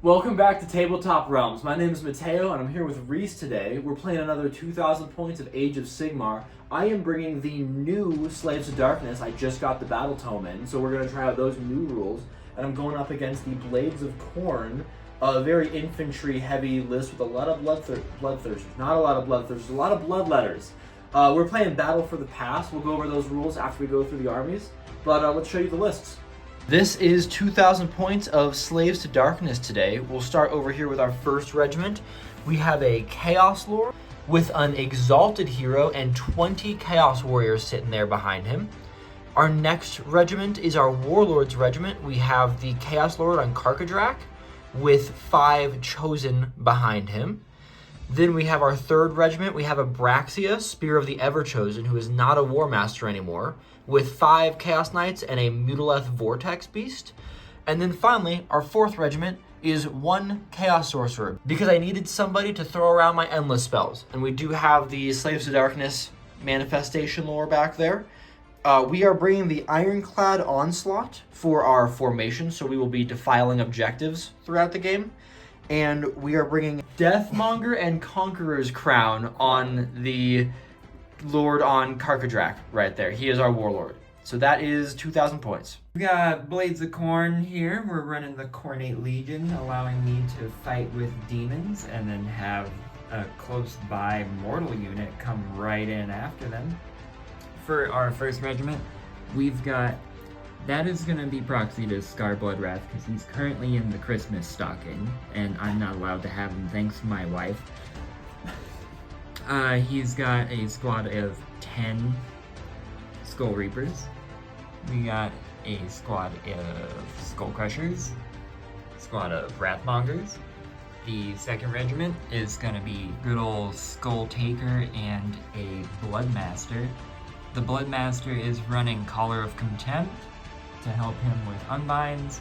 Welcome back to Tabletop Realms. My name is Mateo, and I'm here with Reece today. We're playing another 2,000 points of Age of Sigmar. I am bringing the new Slaves of Darkness. I just got the battle tome in, so we're going to try out those new rules. And I'm going up against the Blades of Khorne, a very infantry-heavy list with a lot of bloodthirsters. Not a lot of bloodthirsters, a lot of bloodletters. We're playing Battle for the Past. We'll go over those rules after we go through the armies. But let's show you the lists. This is 2,000 points of Slaves to Darkness today. We'll start over here with our first regiment. We have a Chaos Lord with an Exalted Hero and 20 Chaos Warriors sitting there behind him. Our next regiment is our Warlord's Regiment. We have the Chaos Lord on Karkadrak with 5 Chosen behind him. Then we have our third regiment. We have Abraxia, Spear of the Ever-Chosen, who is not a War Master anymore, with 5 Chaos Knights and a Mutileth Vortex Beast. And then finally, our fourth regiment is 1 Chaos Sorcerer, because I needed somebody to throw around my endless spells. And we do have the Slaves of Darkness manifestation lore back there. We are bringing the Ironclad Onslaught for our formation, so we will be defiling objectives throughout the game. And we are bringing Deathmonger and Conqueror's Crown on the Lord on Karkadrak right there. He is our Warlord. So that is 2,000 points. We got Blades of Khorne here. We're running the Khornate Legion, allowing me to fight with demons and then have a close-by mortal unit come right in after them. For our first regiment, we've got... That is going to be proxy to Scar Bloodwrath because he's currently in the Christmas stocking, and I'm not allowed to have him thanks to my wife. He's got a squad of 10 Skull Reapers. We got a squad of Skull Crushers, squad of Wrathmongers. The second regiment is going to be good old Skull Taker and a Bloodmaster. The Bloodmaster is running Collar of Contempt to help him with Unbinds,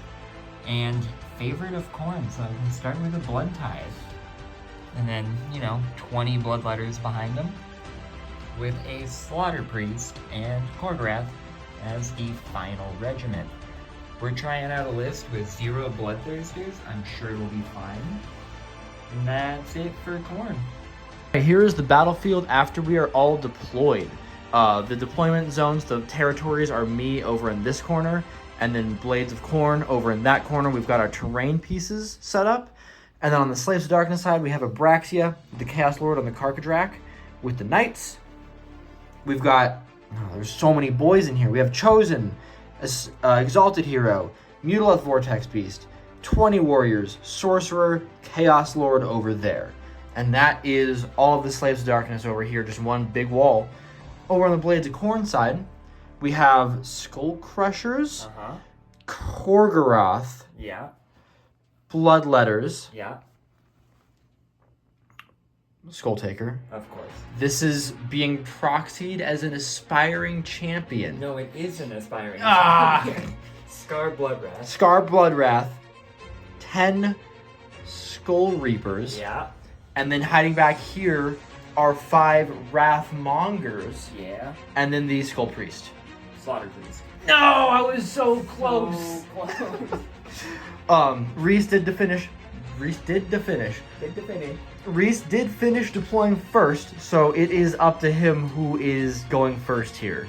and Favorite of Khorne, so I can start with a Blood Tithe. And then, 20 Bloodletters behind them, with a Slaughter Priest and Khorgrath as the final regiment. We're trying out a list with 0 Bloodthirsters. I'm sure it'll be fine. And that's it for Khorne. Here is the battlefield after we are all deployed. The deployment zones, the territories are me over in this corner, and then Blades of Khorne over in that corner. We've got our terrain pieces set up. And then on the Slaves of Darkness side, we have Abraxia, the Chaos Lord on the Karkadrak, with the Knights. We've got, there's so many boys in here. We have Chosen, Exalted Hero, Mutileth Vortex Beast, 20 Warriors, Sorcerer, Chaos Lord over there. And that is all of the Slaves of Darkness over here, just one big wall. Over on the Blades of Khorne side, we have Skull Crushers, Khorgorath, Yeah. Bloodletters, Yeah. Skull Taker. Of course. This is being proxied as an aspiring champion. No, it is an aspiring. Scar Bloodwrath. Scar Bloodwrath, 10 Skull Reapers, Yeah. and then hiding back here are 5 Wrathmongers, Yeah. and then the Skull Priest. Slaughter Priest. No, I was so close. So close. Reece did finish. Reece did finish deploying first, so it is up to him who is going first here.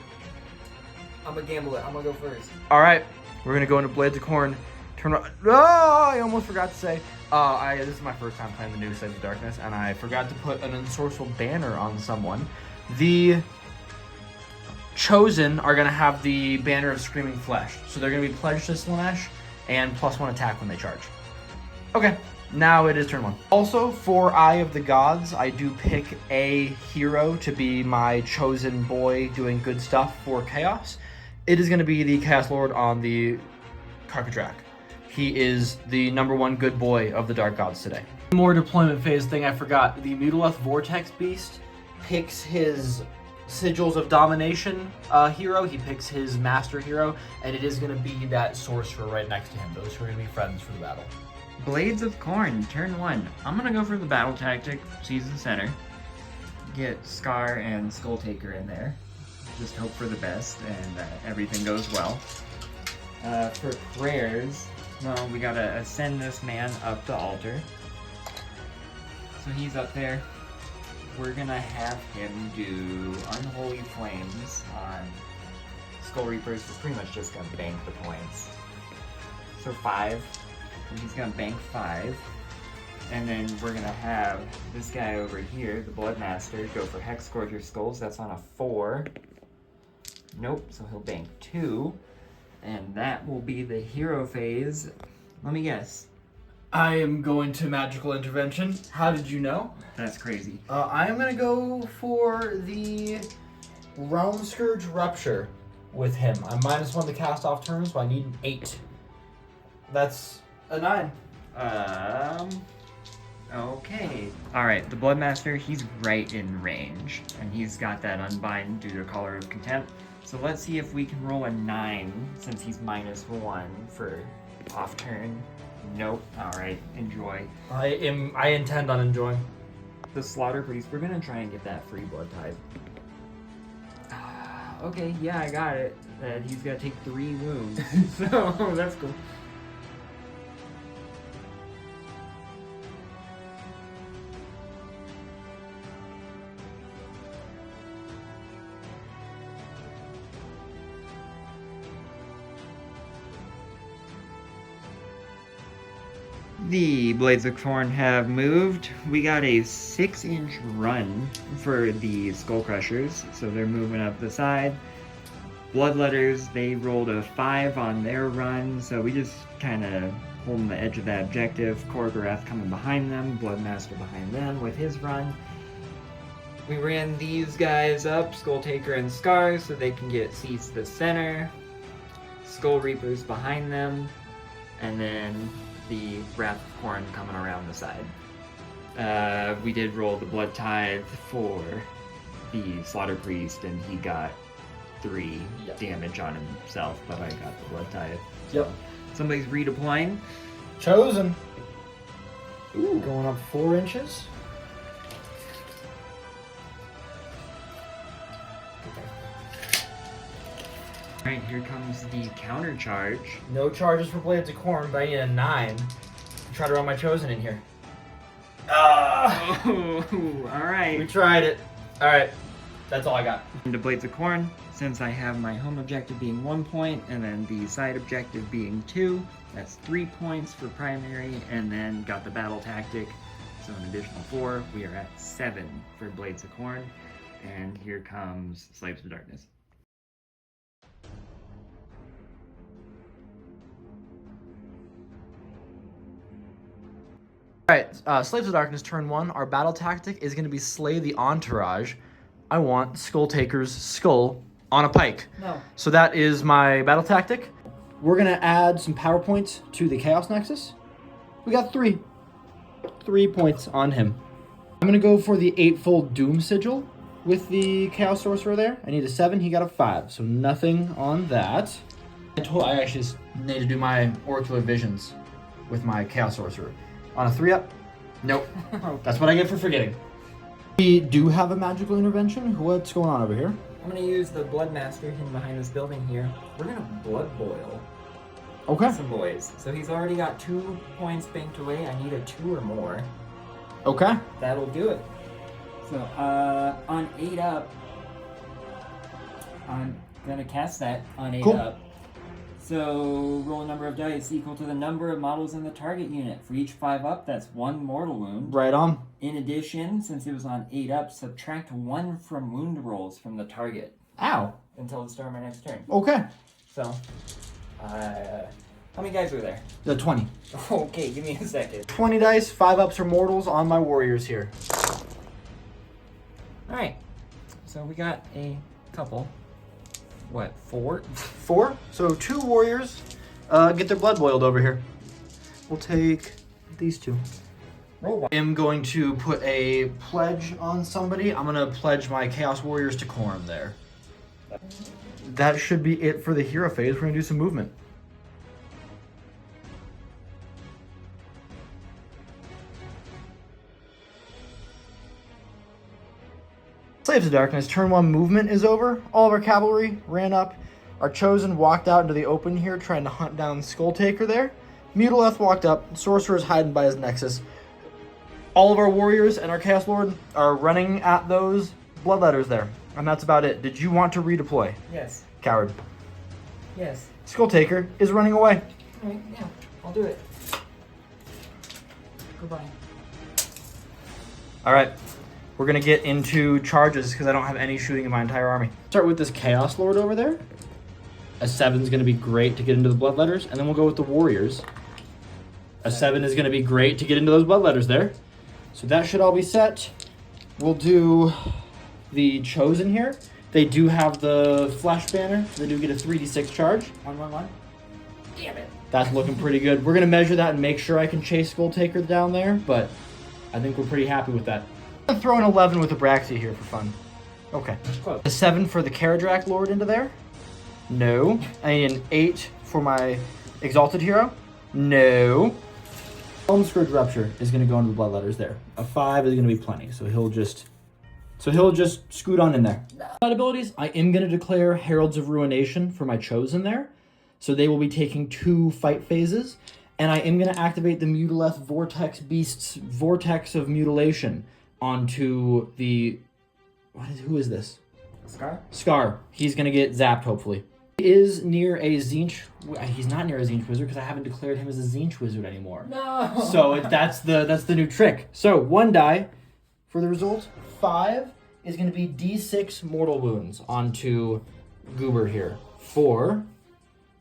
I'm gonna gamble it. I'm gonna go first. All right, we're gonna go into Blades of Khorne. Turn on. Oh, I almost forgot to say. This is my first time playing the new Slaves of Darkness, and I forgot to put an Ensorcel banner on someone. The Chosen are gonna have the banner of Screaming Flesh, so they're gonna be pledged to Slanesh and +1 attack when they charge. Okay, now it is turn 1. Also, for Eye of the Gods, I do pick a hero to be my chosen boy doing good stuff for Chaos. It is gonna be the Chaos Lord on the Karkadrak. He is the #1 good boy of the Dark Gods today. More deployment phase thing I forgot. The Mutileth Vortex Beast picks his Sigils of Domination hero. He picks his Master hero, and it is going to be that Sorcerer right next to him. Those two are going to be friends for the battle. Blades of Khorne, turn 1. I'm gonna go for the battle tactic, seize the center. Get Scar and Skull Taker in there. Just hope for the best and everything goes well. For prayers, Well, we gotta ascend this man up the altar. So he's up there. We're gonna have him do Unholy Flames on Skull Reapers. We're pretty much just gonna bank the points. So 5. And he's gonna bank 5. And then we're gonna have this guy over here, the Bloodmaster, go for Hex Scourger Skulls. That's on a 4. Nope, so he'll bank 2. And that will be the hero phase. Let me guess. I am going to Magical Intervention. How did you know? That's crazy. I am going to go for the Realm Scourge Rupture with him. I'm -1 to cast off turns, so I need an 8. That's a 9. Okay. Alright, the Bloodmaster, he's right in range. And he's got that Unbind due to Color of Contempt. So let's see if we can roll a 9, since he's -1 for off turn. Nope. Alright, enjoy. I intend on enjoying. The Slaughter Priest, we're gonna try and get that free Blood Tithe. Okay, yeah, I got it. He's gonna take 3 wounds. So, that's cool. The Blades of Khorne have moved. We got a 6-inch run for the Skull Crushers, so they're moving up the side. Bloodletters, they rolled a 5 on their run, so we just kind of holding the edge of that objective. Korgorath coming behind them, Bloodmaster behind them with his run. We ran these guys up, Skull Taker and Scars, so they can get seats to the center. Skull Reapers behind them, and then the Wrath of Khorne coming around the side. We did roll the Blood Tithe for the Slaughter Priest, and he got 3 damage on himself, but I got the Blood Tithe. Yep. So somebody's redeploying. Chosen. Ooh, going up 4 inches. Alright, here comes the counter charge. No charges for Blades of Khorne, but I need a 9 to try to run my Chosen in here. Ah! Oh, alright. We tried it. Alright, that's all I got. Into Blades of Khorne, since I have my home objective being 1 point, and then the side objective being 2, that's 3 points for primary, and then got the battle tactic, so an additional 4. We are at 7 for Blades of Khorne, and here comes Slaves of Darkness. Alright, Slaves of Darkness turn 1. Our battle tactic is going to be Slay the Entourage. I want Skull Taker's skull on a pike. No. So that is my battle tactic. We're going to add some power points to the Chaos Nexus. We got 3. 3 points on him. I'm going to go for the 8-fold Doom Sigil with the Chaos Sorcerer there. I need a 7, he got a 5, so nothing on that. I actually just need to do my Oracular Visions with my Chaos Sorcerer. On a 3-up? Nope. Okay. That's what I get for forgetting. We do have a magical intervention. What's going on over here? I'm going to use the Bloodmaster hidden behind this building here. We're going to Blood Boil Okay. some boys. So he's already got 2 points banked away. I need a 2 or more. Okay. That'll do it. So, on 8-up, I'm going to cast that on 8-up. So, roll a number of dice equal to the number of models in the target unit. For each 5-up, that's 1 mortal wound. Right on. In addition, since it was on 8-up, subtract 1 from wound rolls from the target. Ow. Until the start of my next turn. Okay. So, how many guys were there? The 20. Okay, give me a second. 20 dice, 5-ups or mortals on my warriors here. Alright, so we got a couple. What, 4? 4. So 2 warriors get their blood boiled over here. We'll take these 2. Roll 1. I'm going to put a pledge on somebody. I'm going to pledge my Chaos Warriors to Khorne there. That should be it for the hero phase. We're going to do some movement. Slaves of Darkness, turn 1 movement is over. All of our cavalry ran up. Our Chosen walked out into the open here trying to hunt down Skull Taker there. Mutaleth walked up. Sorcerer's hiding by his nexus. All of our warriors and our Chaos Lord are running at those bloodletters there. And that's about it. Did you want to redeploy? Yes. Coward. Yes. Skull Taker is running away. Alright, yeah, I'll do it. Goodbye. Alright. We're going to get into charges because I don't have any shooting in my entire army. Start with this Chaos Lord over there. A 7 is going to be great to get into the bloodletters. And then we'll go with the warriors. A 7 is going to be great to get into those bloodletters there. So that should all be set. We'll do the Chosen here. They do have the Flash Banner. They do get a 3d6 charge. 111. Damn it. That's looking pretty good. We're going to measure that and make sure I can chase Skull Taker down there, but I think we're pretty happy with that. I'm going to throw an 11 with Abraxia here for fun. Okay. Close. A 7 for the Karadrak Lord into there? No. An 8 for my Exalted Hero? No. Scourge Rupture is going to go into the bloodletters there. A 5 is going to be plenty, so he'll just scoot on in there. Abilities, I am going to declare Heralds of Ruination for my Chosen there. So they will be taking 2 fight phases. And I am going to activate the Mutaleth Vortex Beast's Vortex of Mutilation onto the... Who is this? Scar? Scar. He's going to get zapped, hopefully. He is near a Zinch... He's not near a Zinch Wizard because I haven't declared him as a Zinch Wizard anymore. No! So that's the new trick. So 1 die for the result. 5 is going to be D6 mortal wounds onto Goober here. 4.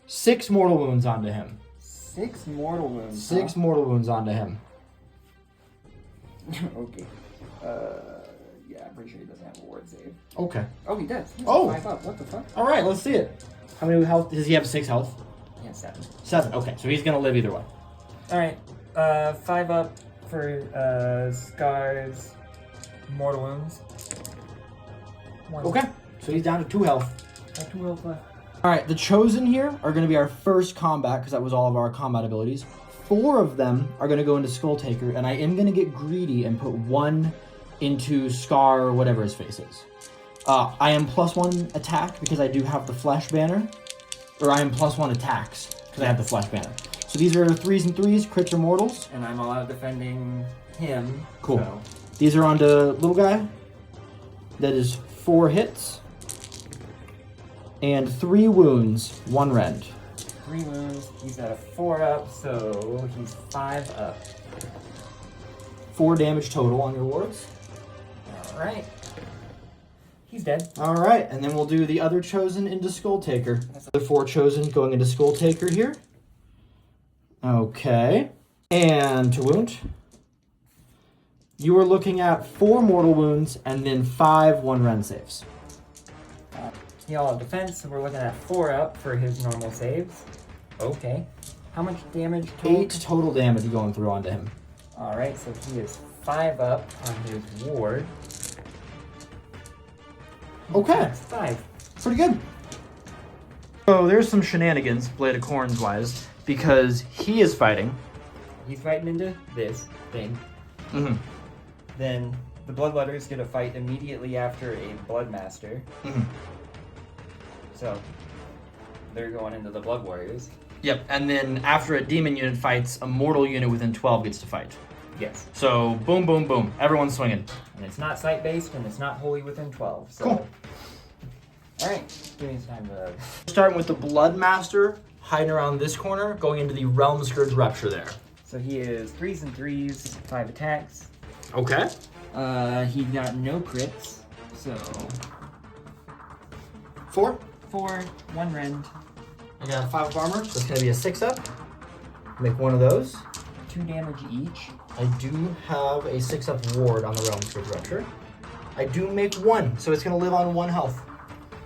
6 mortal wounds onto him. 6 mortal wounds. 6 mortal wounds onto him. Okay. Yeah, I'm pretty sure he doesn't have a ward save. Okay. Oh, he does. He has Oh. 5 up. What the fuck? All right, let's see it. How many health does he have? 6 health. He has 7. 7. Okay, so he's gonna live either way. All right. 5 up for scars, mortal wounds. 1. Okay, so he's down to 2 health. 2 health left. All right, the Chosen here are going to be our first combat because that was all of our combat abilities. 4 of them are going to go into Skull Taker, and I am going to get greedy and put 1 into Scar or whatever his face is. I am +1 attack because I do have the Flesh Banner, or I am +1 attacks because I have the Flesh Banner. So these are 3s and 3s, crits or mortals. And I'm all out defending him. Cool. So. These are onto little guy. That is 4 hits. And 3 wounds, 1 rend. 3 wounds. He's at a 4 up, so he's 5 up. 4 damage total on your wards. All right. He's dead. All right, and then we'll do the other Chosen into Skull Taker. The 4 Chosen going into Skull Taker here. Okay. And to wound. You are looking at 4 mortal wounds and then 5 1 rend saves. He all out defense, so we're looking at 4 up for his normal saves. Okay. How much damage total? 8 total damage going through onto him. Alright, so he is 5 up on his ward. Okay. That's 5. Pretty good. So there's some shenanigans, Blade of Khorne's wise, because he is fighting. He's fighting into this thing. Mm-hmm. Then the Bloodletters get a fight immediately after a Bloodmaster. Mm-hmm. So they're going into the Blood Warriors. Yep, and then after a demon unit fights, a mortal unit within 12 gets to fight. Yes. So boom, boom, boom. Everyone's swinging. And it's not site-based, and it's not wholly within 12. So. Cool. Alright, give me some time to... Starting with the Bloodmaster, hiding around this corner, going into the Realm Scourge Rupture there. So he is 3s and 3s, 5 attacks. Okay. He got no crits, so... 4. 4, 1 rend, I got 5 of armor, so it's going to be a 6 up. Make one of those. 2 damage each. I do have a 6 up ward on the Realm Scourge Rupture. I do make 1, so it's going to live on 1 health.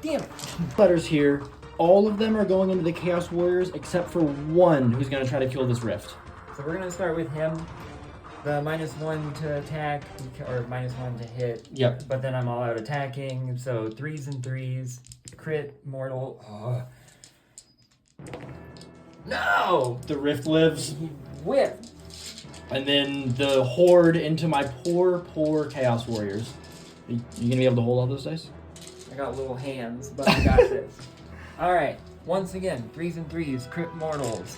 Damn it! Letters here. All of them are going into the Chaos Warriors except for 1 who's going to try to kill this rift. So we're going to start with him. The -1 to attack, or -1 to hit. Yep. But then I'm all out attacking, so 3s and 3s. Crit, mortal. Oh. No! The rift lives. He whipped. And then the horde into my poor Chaos Warriors. You going to be able to hold all those dice? I got little hands, but I got this. Alright, once again, 3s and 3s, crit mortals.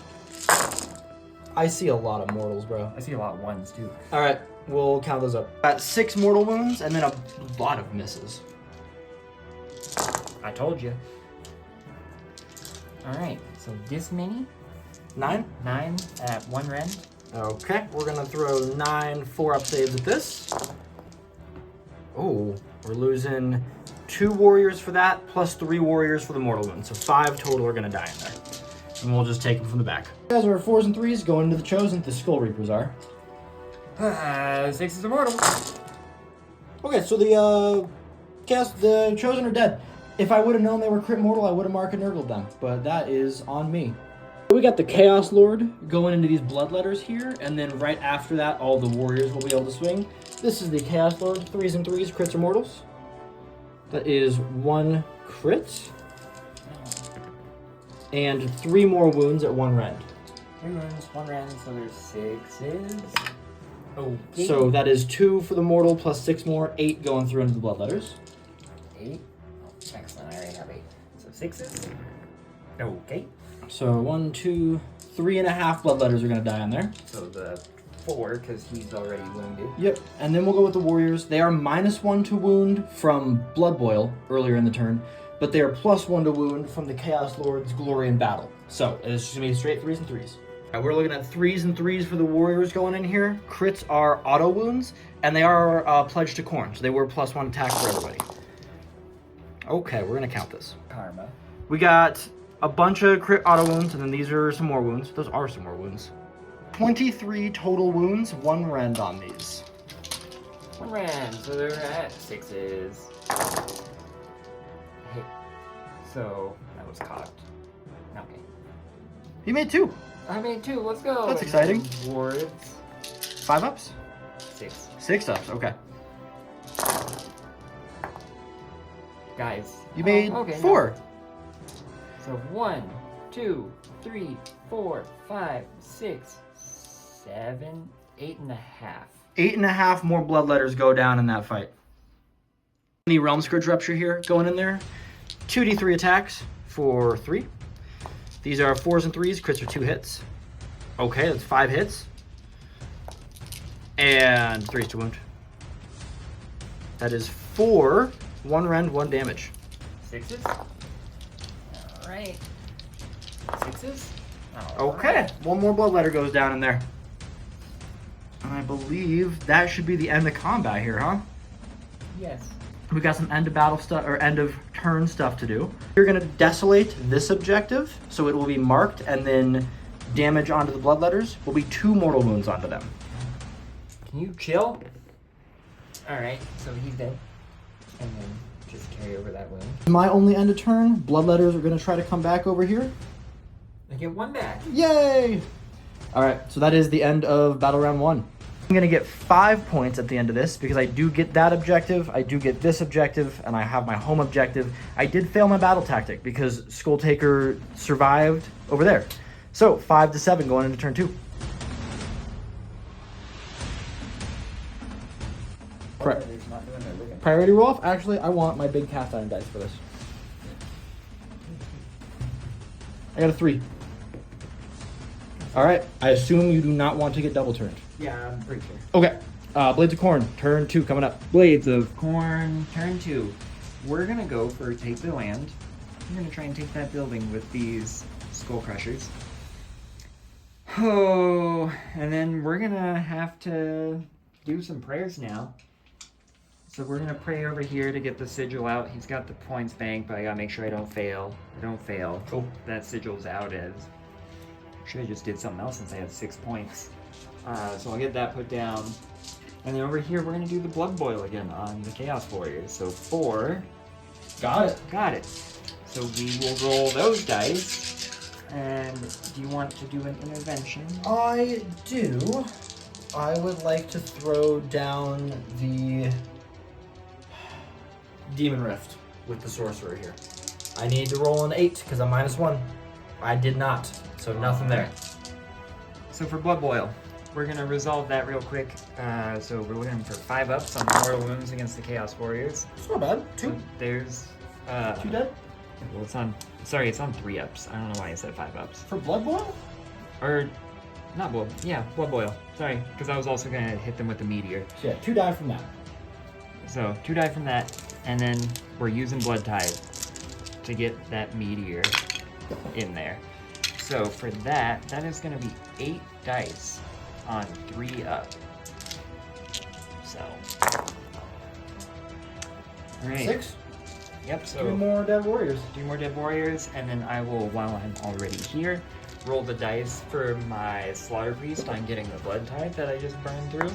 I see a lot of mortals, bro. I see a lot of ones too. All right, we'll count those up. Got 6 mortal wounds and then a lot of misses. I told you. All right, so this many? 9? 9 at 1 rend. Okay, we're gonna throw 9 4-up saves at this. Oh, we're losing 2 warriors for that, plus 3 warriors for the mortal wound. So 5 total are gonna die in there. And we'll just take them from the back. You guys are 4s and 3s going into the Chosen. The Skull Reapers are. 6 is immortal. Okay, so the Chosen are dead. If I would have known they were crit mortal, I would have marked and nurgled them. But that is on me. We got the Chaos Lord going into these bloodletters here, and then right after that, all the warriors will be able to swing. This is the Chaos Lord, 3s and 3s, crits or mortals. That is 1 crit. And 3 more wounds at 1 rend. 3 wounds, 1 rend, so there's 6s. Okay. So that is 2 for the mortal, plus 6 more, 8 going through into the bloodletters. 8. Oh, excellent, I already have 8. So 6s. Okay. So 1, 2, 3.5 bloodletters are going to die on there. So the 4, because he's already wounded. Yep, and then we'll go with the warriors. They are -1 to wound from Blood Boil earlier in the turn, but they are +1 to wound from the Chaos Lord's Glory in Battle. So it's just going to be straight 3s and 3s. We're looking at 3s and 3s for the warriors going in here. Crits are auto wounds, and they are pledged to Khorne, so they were +1 attack for everybody. Okay, we're going to count this. Karma. We got a bunch of crit auto wounds, and then these are some more wounds. Those are some more wounds. 23 total wounds, 1 rend on these. 1 rend, so they're at 6s. Hit. So that was cocked. Okay. You made 2. I made 2, let's go. That's exciting. Wards. 5 ups? 6. 6 ups, okay. Guys. You made okay, 4. No. So 1, 2, 3, 4, 5, 6, 7, 8.5. 8.5 more bloodletters go down in that fight. The Realm Scourge Rupture here going in there. 2d3 attacks for 3. These are 4s and 3s. Crits are 2 hits. Okay, that's 5 hits. And 3s to wound. That is 4. 1 rend, 1 damage. 6s? Alright. 6s? Okay, 1 more bloodletter goes down in there. And I believe that should be the end of combat here, huh? Yes. We got some end of battle stuff, or end of turn stuff to do. You're gonna desolate this objective, so it will be marked, and then damage onto the bloodletters will be 2 mortal wounds onto them. Can you chill? Alright, so he's dead. And then just carry over that wound. My only end of turn, bloodletters are gonna try to come back over here. I get 1 back. Yay! Alright, so that is the end of battle round 1. I'm gonna get 5 points at the end of this because I do get that objective, I do get this objective, and I have my home objective. I did fail my battle tactic because Skull Taker survived over there. So 5 to 7 going into turn 2. Priority roll off? Actually, I want my big cast iron dice for this. I got a 3. Alright, I assume you do not want to get double turned. Yeah, I'm pretty sure. Okay, Blades of Khorne, turn 2 coming up. Blades of Khorne, turn 2. We're gonna go for take the land. I'm gonna try and take that building with these skull crushers. Oh, and then we're gonna have to do some prayers now. So we're gonna pray over here to get the sigil out. He's got the points banked, but I gotta make sure I don't fail. I don't fail. Cool. That sigil's out as. Should have just did something else since I had 6 points. So I'll get that put down. And then over here, we're gonna do the blood boil again on the Chaos Warriors. So 4. Got it. Got it. So we will roll those dice. And do you want to do an intervention? I do. I would like to throw down the Demon Rift with the Sorcerer here. I need to roll an 8 because I'm -1. I did not, so nothing there. So for blood boil, we're gonna resolve that real quick. So we're looking for 5 ups on mortal wounds against the Chaos Warriors. It's not bad. 2. So there's 2 dead? Well, it's on 3 ups. I don't know why I said 5 ups. For Blood Boil? Or not blood. Yeah, blood boil. Sorry, because I was also gonna hit them with the meteor. So yeah, 2 die from that. So 2 die from that, and then we're using blood tide to get that meteor in there. So for that, that is gonna be 8 dice on 3 up. So. Alright. 6. Yep, so 3 more dead warriors. 3 more dead warriors, and then I will, while I'm already here, roll the dice for my slaughter priest on getting the blood tide that I just burned through.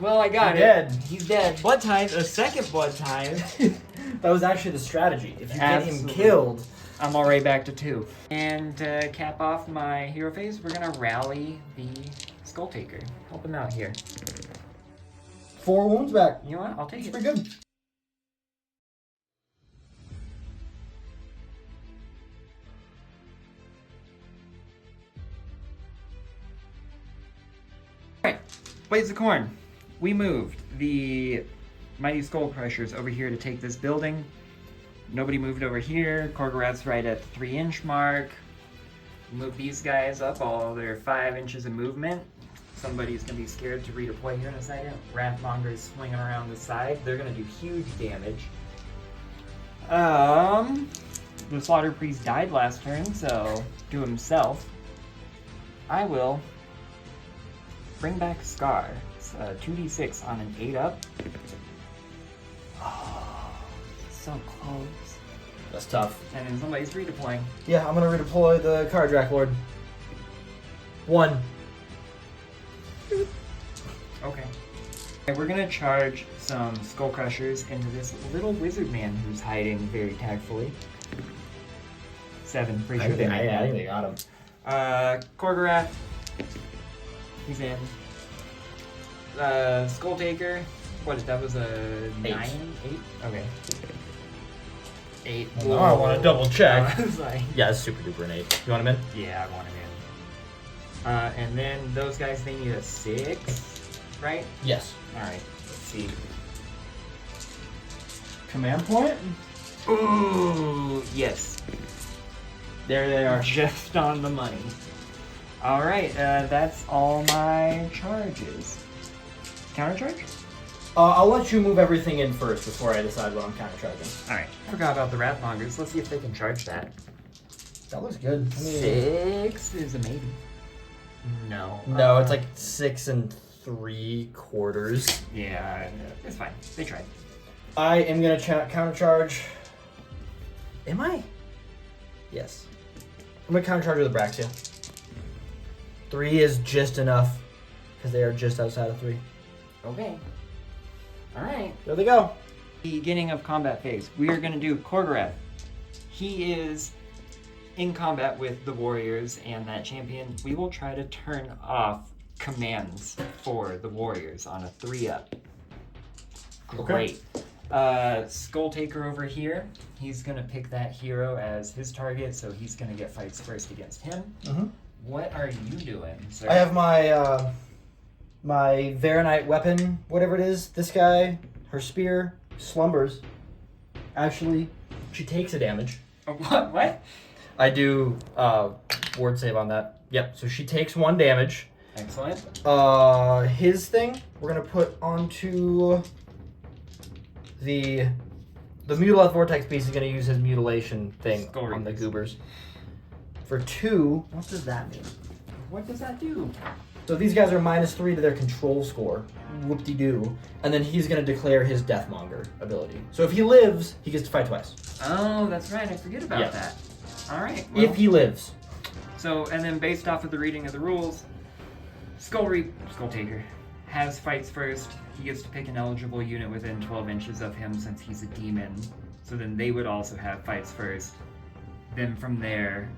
Well, I got He's it. dead. He's dead. Blood tide, a second blood tide. That was actually the strategy. If you get him Absolutely. killed, I'm already back to 2. And to cap off my hero phase, we're gonna rally the Skull Taker. Help him out here. 4 wounds back. You know what? I'll take That's it. pretty good. Alright, Blades of Khorne. We moved the Mighty Skull Crushers over here to take this building. Nobody moved over here. Korgorath's right at the 3-inch mark. Move these guys up, all their 5 inches of movement. Somebody's gonna be scared to redeploy here in a second. Wrathmonger's swinging around the side. They're gonna do huge damage. The Slaughter Priest died last turn, so to himself. I will bring back Scar. It's 2d6 on an 8 up. Oh, so close. That's tough. And then somebody's redeploying. Yeah, I'm gonna redeploy the Cardrak Lord. 1. Okay. We're gonna charge some Skull Crushers into this little wizard man who's hiding very tactfully. 7, pretty sure they might I have. think they got him. Khorgorath. He's in. Skull Taker. What? That was a 8. 9? 8? Okay. 8. Well, now I want to double check. I was like, Yeah, it's super duper an 8. You want him in? yeah, I want him in. And then those guys, they need a 6, right? Yes. Alright, let's see. Command point? Ooh, yes. There they are. Just on the money. Alright, that's all my charges. Countercharge? I'll let you move everything in first before I decide what I'm countercharging. Alright. Forgot about the Wrathmongers. Let's see if they can charge that. That looks good. 6 is a maybe. No. No, it's like 6 3/4. Yeah, it's fine. They tried. I am gonna countercharge. Am I? Yes. I'm gonna countercharge with Abraxia. 3 is just enough because they are just outside of 3. Okay. Alright. There they go. Beginning of combat phase. We are going to do Khorgorath. He is in combat with the warriors and that champion. We will try to turn off commands for the warriors on a 3-up. Great. Skull Taker over here. He's going to pick that hero as his target, so he's going to get fights first against him. Mm-hmm. What are you doing, sir? I have my my Varanite weapon, whatever it is. This guy, her spear, slumbers. Actually, she takes a damage. What? What? I do ward save on that. Yep. So she takes 1 damage. Excellent. His thing, we're gonna put onto the Mutileth Vortex piece. Is gonna use his mutilation thing Skull on the Reapers. goobers. For 2, what does that mean? What does that do? So these guys are -3 to their control score. Whoop-de-doo. And then he's going to declare his Deathmonger ability. So if he lives, he gets to fight twice. Oh, that's right. I forget about Yeah. that. All right. If he lives. So, and then based off of the reading of the rules, Skull Taker has fights first. He gets to pick an eligible unit within 12 inches of him since he's a demon. So then they would also have fights first. Then from there,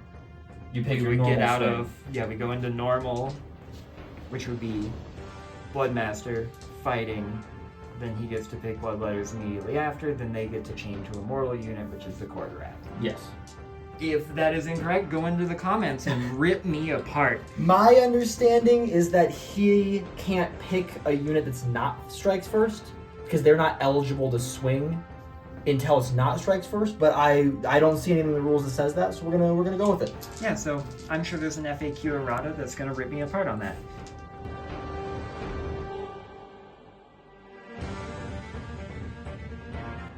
You we would get out of, we go into normal, which would be Bloodmaster fighting. Then he gets to pick Bloodletters immediately after. Then they get to chain to a mortal unit, which is the Khorgorath. Yes. If that is incorrect, go into the comments and rip me apart. My understanding is that he can't pick a unit that's not strikes first because they're not eligible to swing until it's not strikes first, but I don't see anything in the rules that says that, so we're gonna go with it. Yeah, so I'm sure there's an FAQ errata that's gonna rip me apart on that.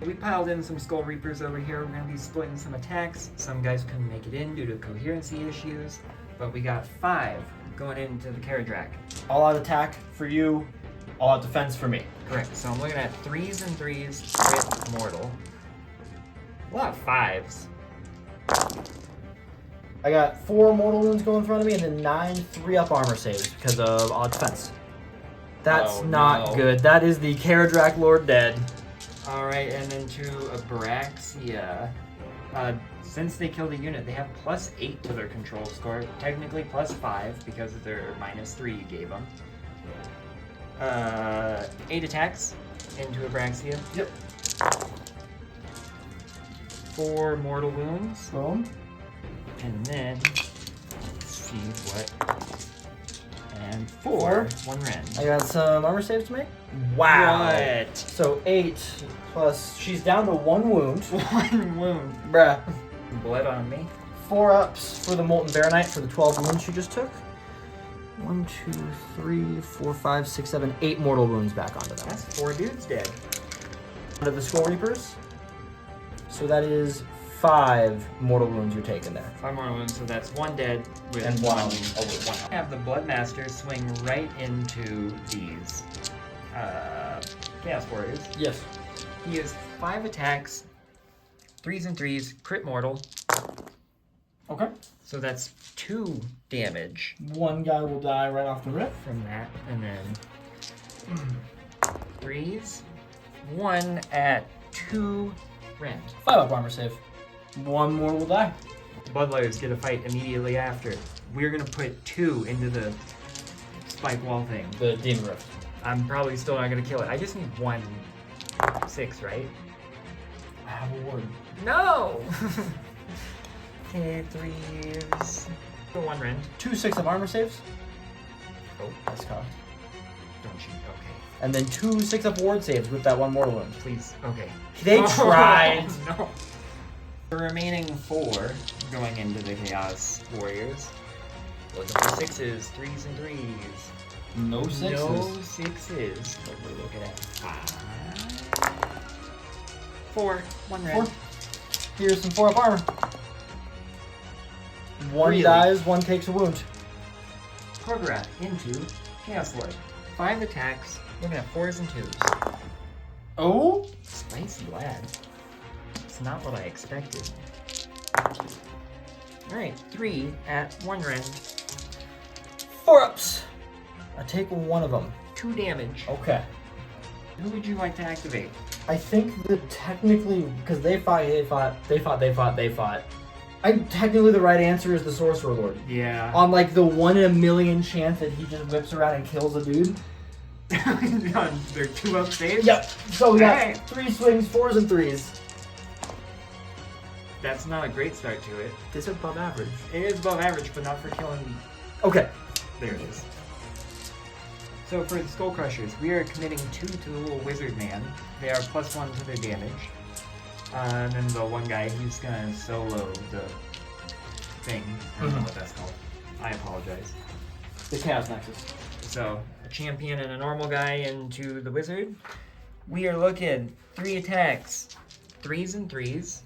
We piled in some Skull Reapers over here. We're going to be splitting some attacks. Some guys couldn't make it in due to coherency issues, but we got 5 going into the Karadrak. All out attack for you, all out defense for me. Correct. So I'm looking at 3s and 3s with mortal. A lot of 5s. I got 4 mortal wounds going in front of me, and then 9 3-up armor saves because of all defense. That's not good. That is the Karadrak Lord dead. Alright, and then to Abraxia. Since they killed a unit, they have +8 to their control score. Technically +5 because of their -3 you gave them. 8 attacks into Abraxia. Yep. 4 mortal wounds. Boom. And then, let's see what. And 4. 1 rend. I got some armor saves to make. Wow. What? So 8 plus, she's down to 1 wound. 1 wound. Bruh. Blood on me. 4 ups for the Molten Baronite for the 12 wounds she just took. 1, 2, 3, 4, 5, 6, 7, 8 mortal wounds back onto them. That's 4 dudes dead. Onto the Skull Reapers. So that is 5 mortal wounds you're taking there. 5 mortal wounds, so that's 1 dead with And 1 1 over 1. I have the Bloodmaster swing right into these Chaos Warriors. Yes. He has 5 attacks, 3s and 3s, crit mortal. Okay. So that's 2 damage 1 guy will die right off the rip. from that, and then 3s, 1 at 2 rend. 5-up armor save. 1 more will die. Bloodlayers get a fight immediately after. We're gonna put 2 into the spike wall thing. The Demon Rift. I'm probably still not gonna kill it. I just need 1 6, right? I have a ward. No! Okay, 3s. 1 rend. 2 6-up armor saves. Oh, That's cocked. don't shoot. Okay. And then 2 6-up ward saves with that 1 mortal wound. Please. Okay. They tried. No. The remaining 4 going into the Chaos Warriors. Looking for 6s, 3s, and 3s. No 6s. No 6s. But we're looking at 5. 4. 1 rend. 4. Here's some 4-up armor. 1 Really? dies, 1 takes a wound. Progress into Chaos Lord. 5 attacks. Looking at 4s and 2s. Oh? Spicy lad. It's not what I expected. Alright, 3 at 1 rend. 4-ups. I take 1 of them. 2 damage. Okay. Who would you like to activate? I think that technically, because they fought. I technically the right answer is the Sorcerer Lord. Yeah. On like the 1 in a million chance that he just whips around and kills a dude. They're 2-up saves? Yep. So we got Alright. 3 swings, 4s and 3s. That's not a great start to it. This is above average. It is above average, but not for killing. Okay. There it is. So for the Skull Crushers, we are committing 2 to the little wizard man. They are +1 to their damage. And then the one guy, he's gonna solo the thing. I don't know what that's called. I apologize. The Chaos Nexus. So, a champion and a normal guy into the wizard. We are looking 3 attacks, 3s and 3s.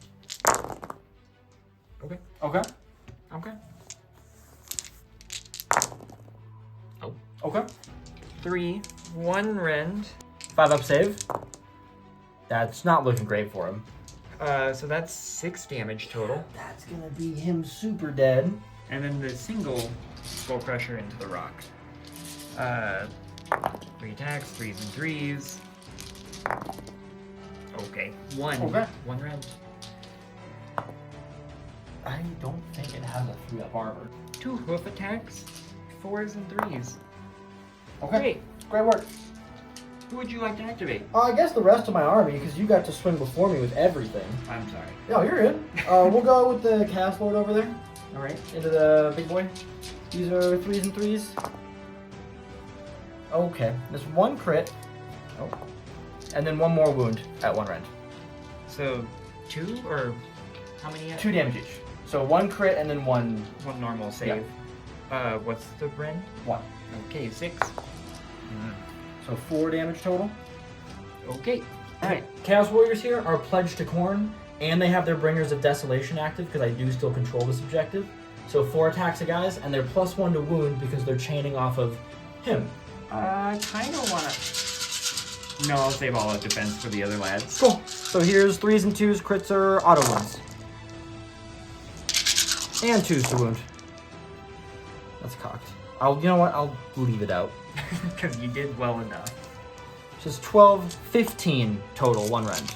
Okay. Okay. Okay. Oh. Okay. 3, 1 rend. 5-up save. That's not looking great for him. So that's 6 damage total. That's gonna be him super dead. And then the single Skull Crusher into the rock. 3 attacks, 3s and 3s. Okay. 1. Okay. 1 rend. I don't think it has a 3-up armor. 2 hoof attacks, 4s and 3s. Okay. Great. Great work. Who would you like to activate? I guess the rest of my army, because you got to swing before me with everything. I'm sorry. No, you're good. We'll go with the Chaos Lord over there. Alright. Into the big boy. These are 3s and 3s. Okay. There's 1 crit. Oh. And then 1 more wound at 1 rend. So 2 or how many? 2 damage each. So 1 crit and then 1 One normal save. What's the rend? 1. Okay, 6. So 4 damage total. Okay. Alright, Chaos Warriors here are pledged to Khorne, and they have their Bringers of Desolation active because I do still control this objective. So 4 attacks of guys, and they're +1 to wound because they're chaining off of him. I kind of want to... No, I'll save all of defense for the other lads. Cool. So here's 3s and 2s, crits are auto wounds. And 2s to wound. That's cocked. You know what? I'll leave it out. Because you did well enough. Just 12, 15 total, 1 rend.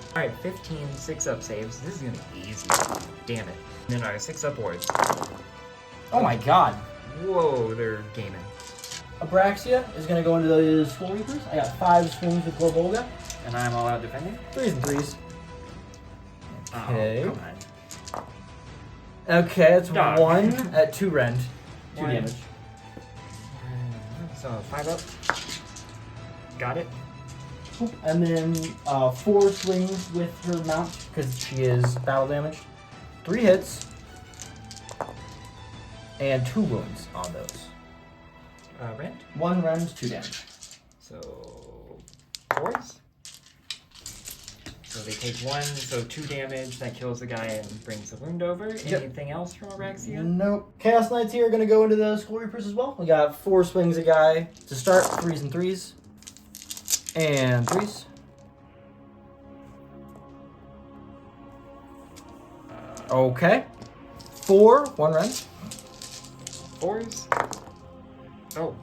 Alright, 15 6-up saves. This is going to be easy. Damn it. And then our 6-up wards. Oh my god. Whoa, they're gaming. Abraxia is going to go into the Skull Reapers. I got 5 swings with Gorbolga. And I'm all out defending? 3s and 3s. Okay. Oh, come on. Okay, that's Dog. 1 at 2 rend. 2 One. damage. So 5 up. Got it. And then 4 swings with her mount because she is battle damaged. 3 hits. And 2 wounds on those. Rend. 1 rend, 2 damage. So 4s. So they take 1, so 2 damage. That kills the guy and brings the wound over. Yep. Anything else from Abraxia? Nope. Chaos Knights here are going to go into the Skull Reapers as well. We got 4 swings a guy to start, 3s and 3s. And 3s. Okay. 4, 1 rend. 4s. Oh.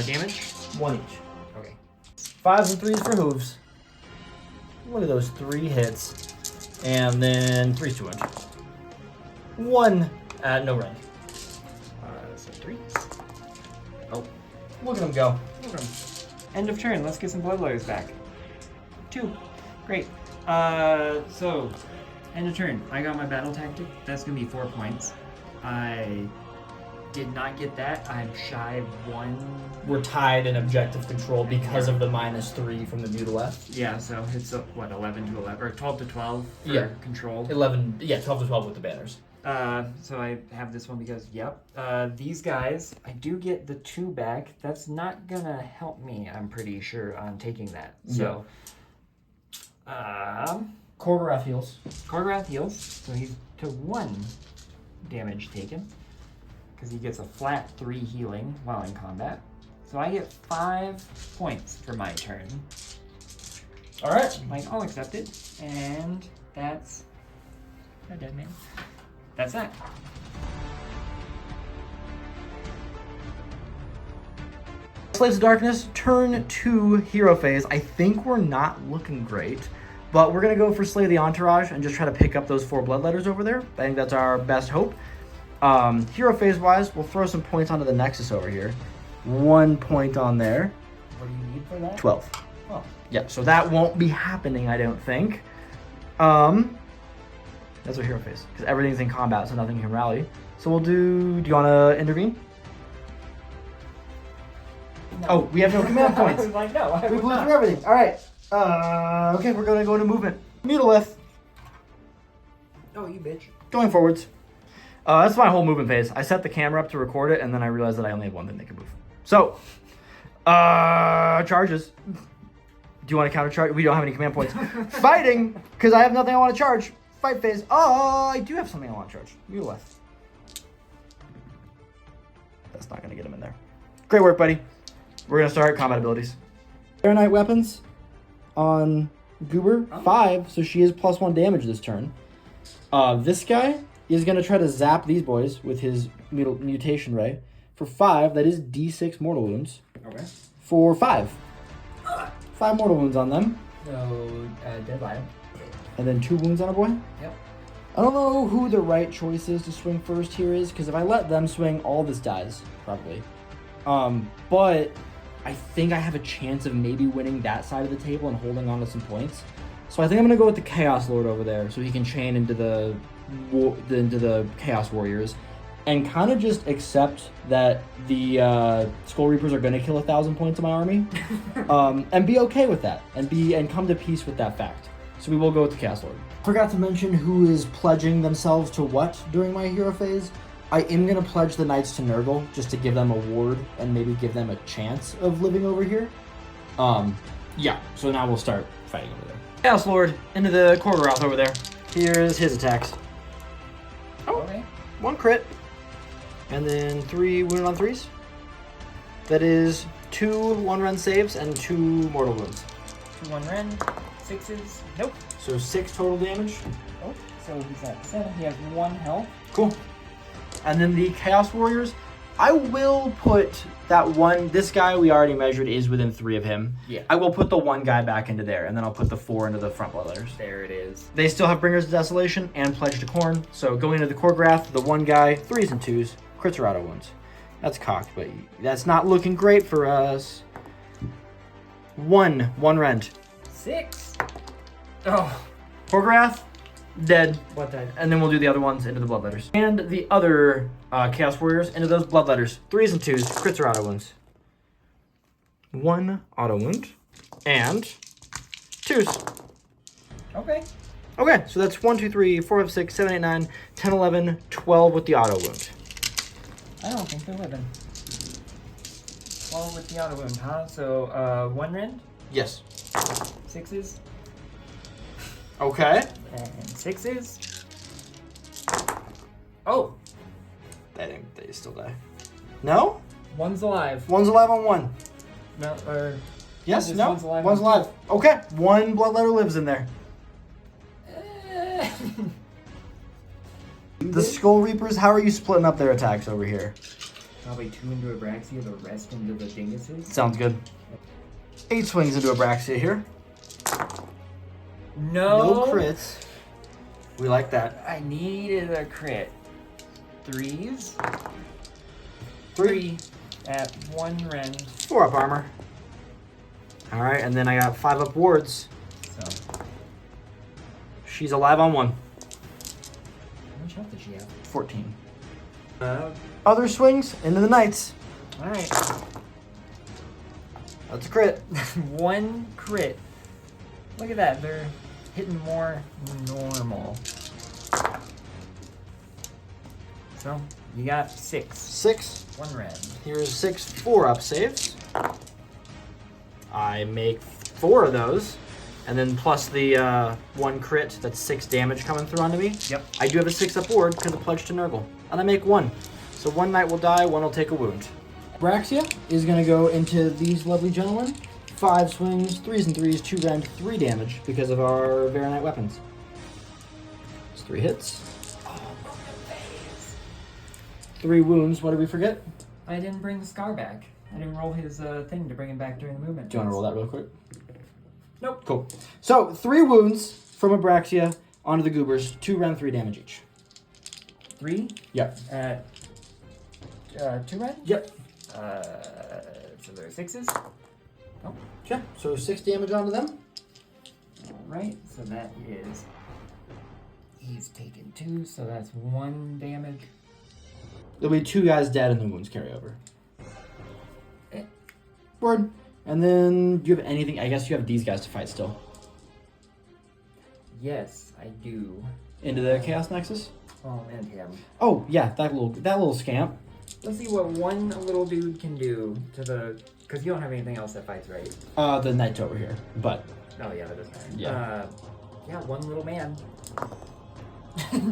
Damage? 1 each. Okay. 5s and 3s for hooves. Look at those 3 hits. And then 3s to wound. 1 at no rend. So 3s. Oh. Look at him go. Look at 'em. End of turn. Let's get some blood lawyers back. 2. Great. So end of turn. I got my battle tactic. That's gonna be 4 points. I did not get that. I'm shy 1. We're tied in objective control because of the -3 from the Mutileth. Yeah, so it's what, 11 to 11 or 12 to 12 for Yeah. control. 11, yeah, 12 to 12 with the banners. So I have this one because, yep, these guys, I do get the 2 back. That's not gonna help me, I'm pretty sure, on taking that. So, Korgorath heals. Khorne heals, so he took 1 damage taken because he gets a flat 3 healing while in combat. So I get 5 points for my turn. All right. Like, I'll accept it, and that's a dead man. That's that. Slaves of Darkness, turn 2 hero phase. I think we're not looking great, but we're going to go for Slay the Entourage and just try to pick up those 4 bloodletters over there. I think that's our best hope. Hero phase wise, we'll throw some points onto the Nexus over here. 1 point on there. What do you need for that? 12. Oh. Yeah, so that won't be happening, I don't think. That's our hero phase, because everything's in combat, so nothing can rally. So we'll do you want to intervene? No. Oh, we have no command I points. was like, no, I We would blew not. through everything. All right. Okay, we're going to go into movement. Mutilith, Oh, you bitch. going forwards. That's my whole movement phase. I set the camera up to record it, and then I realized that I only have 1 thing that can move. So, charges. Do you want to counter charge? We don't have any command points. Fighting, because I have nothing I want to charge. Fight phase. Oh, I do have something I want to charge. Mutilith. That's not going to get him in there. Great work, buddy. We're going to start combat abilities. Aeronite weapons on Goober. 5, so she is +1 damage this turn. This guy is going to try to zap these boys with his mutation ray. For 5, that is D6 mortal wounds. Okay. For 5. 5 mortal wounds on them. So, dead lion. And then 2 wounds on a boy. Yep. I don't know who the right choice is to swing first here is, because if I let them swing, all this dies, probably. But I think I have a chance of maybe winning that side of the table and holding on to some points. So I think I'm going to go with the Chaos Lord over there, so he can chain into the Chaos Warriors, and kind of just accept that the Skull Reapers are going to kill 1,000 points of my army, and be okay with that, and come to peace with that fact. So we will go with the Chaos Lord. Forgot to mention who is pledging themselves to what during my hero phase. I am going to pledge the Knights to Nurgle just to give them a ward and maybe give them a chance of living over here. Yeah, so now we'll start fighting over there. Chaos Lord into the Korgoroth over there. Here's his attacks. Oh, Okay. 1 crit. And then 3 wounded on 3s. That is 2 1-run saves and 2 mortal wounds. 2 1 rend, 6s. Nope. So 6 total damage. Oh, so he's at 7. He has 1 health. Cool. And then the Chaos Warriors, I will put that one, this guy we already measured is within 3 of him. Yeah. I will put the 1 guy back into there, and then I'll put the 4 into the front letters. There it is. They still have Bringers of Desolation and Pledge to Khorne, so going into the Korgrath, the 1 guy, 3s and 2s, crits or auto wounds. That's cocked, but that's not looking great for us. 1 rend. 6. Oh. Korgrath, dead. What the? And then we'll do the other ones into the Bloodletters. And the other Chaos Warriors into those Bloodletters. 3s and 2s, crits or auto wounds. 1 auto wound. And 2s. Okay. Okay, so that's 1, 2, 3, 4, 5, 6, 7, 8, 9, 10, 11, 12 with the auto wound. I don't think they're living. 12 with the auto wound, huh? So, 1 rend, Yes. 6s, Okay. and 6s. Oh, They still die. No? 1's alive. 1's alive on 1. No, or Yes, This no. one's alive One's on alive. Okay, 1 Bloodletter lives in there. The Skull Reapers, how are you splitting up their attacks over here? Probably 2 into Abraxia, the rest into the dinguses. Sounds good. 8 swings into Abraxia here. No. No crits. We like that. I needed a crit. 3s. 3. 3 at 1 rend. 4 up armor. Alright, and then I got 5 up wards. So, She's alive on 1. how much health does she have? 14. Uh, Other swings into the Knights. Alright. That's a crit. 1 crit. Look at that. They're hitting more normal. So, you got 6. 6. 1 rend. Here's 6 4-up saves. I make 4 of those. And then plus the 1 crit, that's 6 damage coming through onto me. Yep. I do have a 6-up ward because of Pledge to Nurgle. And I make 1. So 1 knight will die, 1 will take a wound. Braxia is going to go into these lovely gentlemen. 5 swings, 3s and 3s, 2 rend, 3 damage because of our Varanite weapons. It's 3 hits. 3 wounds. What did we forget? I didn't bring the Scar back. I didn't roll his thing to bring him back during the movement. Do you want to roll that real quick? Nope. Cool. So 3 wounds from Abraxia onto the Goobers. 2 rend, 3 damage each. 3 Yep. at 2 rend? Yep. So there are 6s. Oh, Yeah. So 6 damage onto them. alright. So that is... He's taken 2, so that's 1 damage. There'll be 2 guys dead and the wounds carry over. Eh. Word. And then, do you have anything? I guess you have these guys to fight still. Yes, I do. Into the Chaos Nexus? Oh, and him. Oh, yeah, that little scamp. Let's see what one little dude can do to the... Because you don't have anything else that fights, right? The knight's over here, but... Oh, yeah, that doesn't matter. Yeah. Yeah, one little man.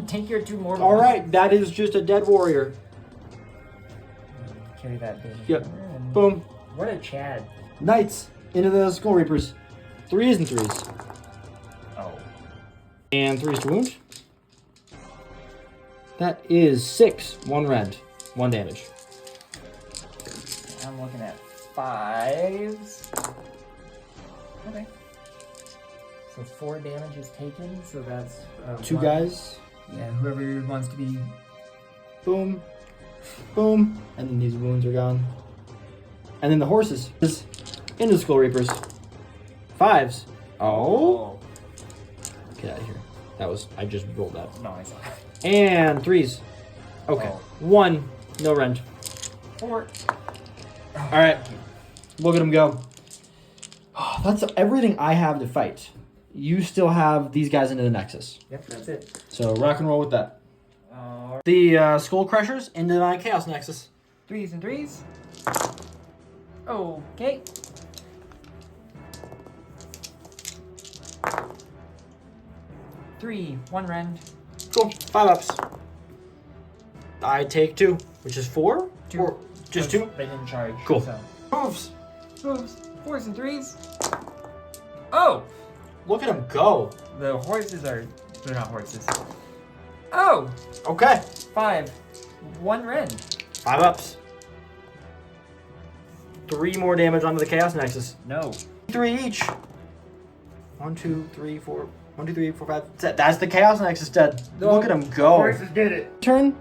Take your 2 mortal. Alright, that is just a dead warrior. Carry that damage. Yep. over and- Boom. What a Chad. Knights into the Skull Reapers. 3s and 3s. Oh. And 3s to wound. That is 6. 1 rend. 1 damage. I'm looking at 5s. Okay. So 4 damage is taken, so that's... 2 1. guys. Yeah, whoever wants to be... Boom. Boom. And then these wounds are gone. And then the horses. Into the Skull Reapers. 5s. Oh. Get out of here. That was... I just rolled that. No, I saw. And 3s. Okay. Oh. 1. No rend. 4. Alright. Look at him go. That's everything I have to fight. you still have these guys into the Nexus. Yep, that's it. So rock and roll with that. The Skull Crushers into the Chaos Nexus. 3s and 3s. Okay. Three, 1 rend. Cool. 5 ups. I take 2, which is 4? 2. Or just 2? They didn't charge. Cool. So. Moves. Moves. 4s and 3s. Oh! Look at him go. The horses are... They're not horses. Oh! Okay. 5. 1 rend. 5 ups. 3 more damage onto the Chaos Nexus. No. 3 each. 1, 2, 3, 4. 1, 2, 3, 4, 5. That's the Chaos Nexus dead. Look at him go. Horses did it. Turn.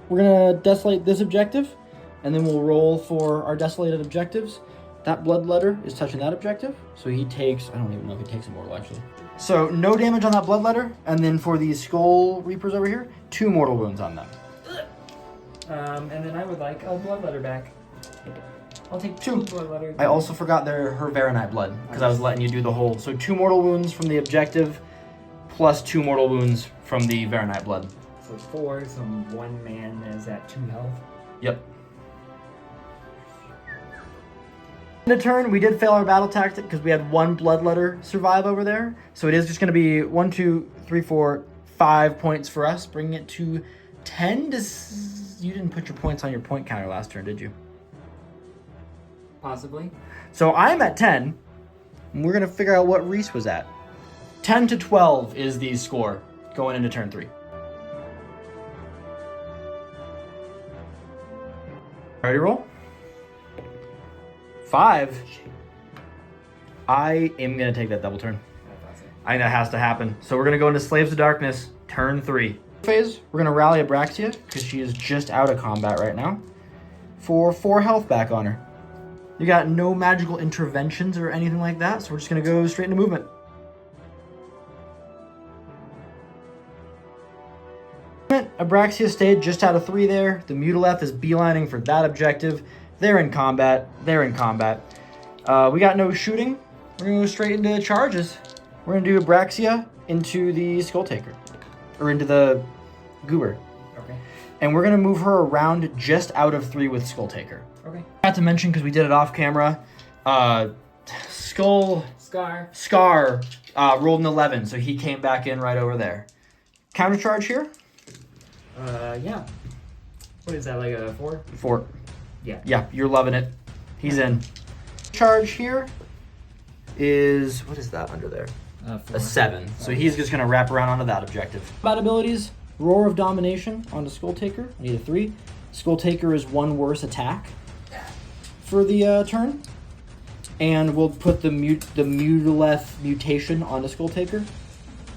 We're gonna desolate this objective, and then we'll roll for our desolated objectives. That bloodletter is touching that objective, so he takes, I don't even know if he takes immortal actually. So no damage on that bloodletter, and then for these Skull Reapers over here, 2 mortal wounds on them. And then I would like a bloodletter back. I'll take 2 bloodletters. I also forgot her Varanite blood, because I was letting you do the whole. So 2 mortal wounds from the objective, plus 2 mortal wounds from the Varanite blood. So 4, so 1 man is at 2 health. Yep. In a turn, we did fail our battle tactic because we had 1 bloodletter survive over there. So it is just going to be 1, 2, 3, 4, 5 points for us, bringing it to 10. You didn't put your points on your point counter last turn, did you? Possibly. So I'm at 10, and we're going to figure out what Reece was at. 10 to 12 is the score going into turn 3. Ready, roll? 5. I am going to take that double turn. I think that has to happen. So we're going to go into Slaves of Darkness, turn 3. Phase, we're going to rally Abraxia, because she is just out of combat right now, for 4 health back on her. You got no magical interventions or anything like that, so we're just going to go straight into movement. Abraxia stayed just out of 3 there. The Mutileth is beelining for that objective. They're in combat. They're in combat. We got no shooting. We're going to go straight into charges. We're going to do Abraxia into the Skull Taker. Or into the Goober. Okay. And we're going to move her around just out of 3 with Skull Taker. Okay. Not to mention, because we did it off camera, Scar rolled an 11, so he came back in right over there. Counter charge here? Yeah. What is that, like a 4? 4. Yeah. Yeah, you're loving it. He's in. Charge here is, what is that under there? 4. A 7. So he's just going to wrap around onto that objective. Combat abilities, Roar of Domination onto Skull Taker. I need a 3. Skull Taker is 1 worse attack for the turn. And we'll put the Mutileth mutation onto Skull Taker.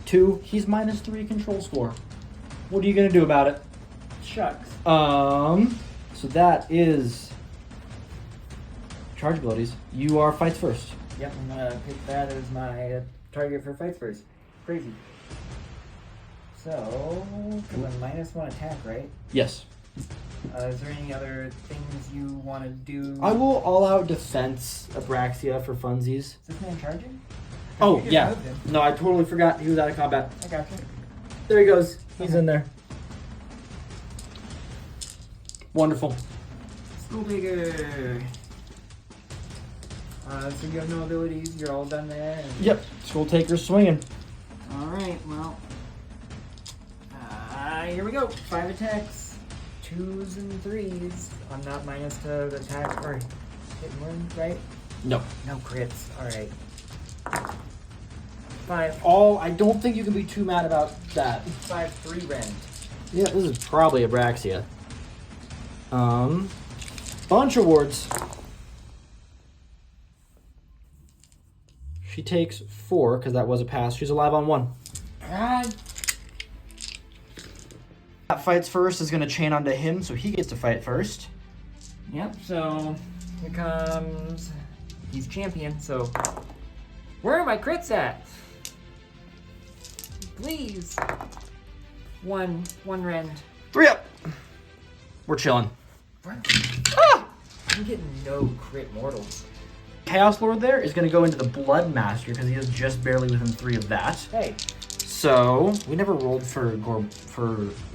2, he's minus 3 control score. What are you going to do about it? Shucks. So that is charge abilities. You are fights first. Yep, I'm gonna pick that as my target for fights first. Crazy. So, I'm a -1 attack, right? Yes. Is there any other things you want to do? I will all-out defense Abraxia for funsies. Is this man charging? Oh, You just yeah. moved him. No, I totally forgot he was out of combat. I got you. There he goes. He's in there. Wonderful. School Digger. So you have no abilities. You're all done there. And... Yep. Skull Taker's swinging. All right. Well. Here we go. 5 attacks. 2s and 3s. I'm not minus to the attack or hit one, right? No. No crits. All right. 5. I don't think you can be too mad about that. 5, 3 rend. Yeah, this is probably Abraxia. Bunch awards. She takes 4 because that was a pass. She's alive on 1. God. That fights first is going to chain onto him, so he gets to fight first. Yep. So here comes. He's champion. So where are my crits at? Please. 1 rend. 3 up. We're chilling. I'm getting no crit mortals. Chaos Lord there is going to go into the Blood Master because he is just barely within 3 of that. Hey. So we never rolled for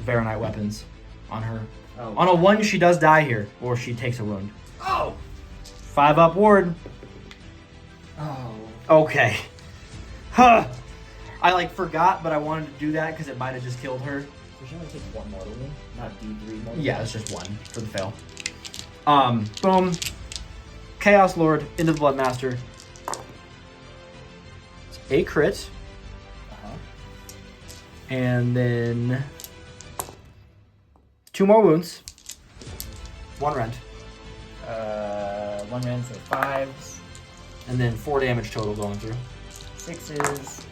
Varanite weapons on her. Oh. On a 1, she does die here, or she takes a wound. Oh. 5 up ward. Oh. Okay. Huh. I forgot, but I wanted to do that because it might have just killed her. So she only takes 1 mortal wound, not D3 mortal. Yeah, it's just 1 for the fail. Boom. Chaos Lord into the Blood Master. A crit. And then 2 more wounds. 1 rend. 1 rend, so 5s. And then 4 damage total going through. 6s.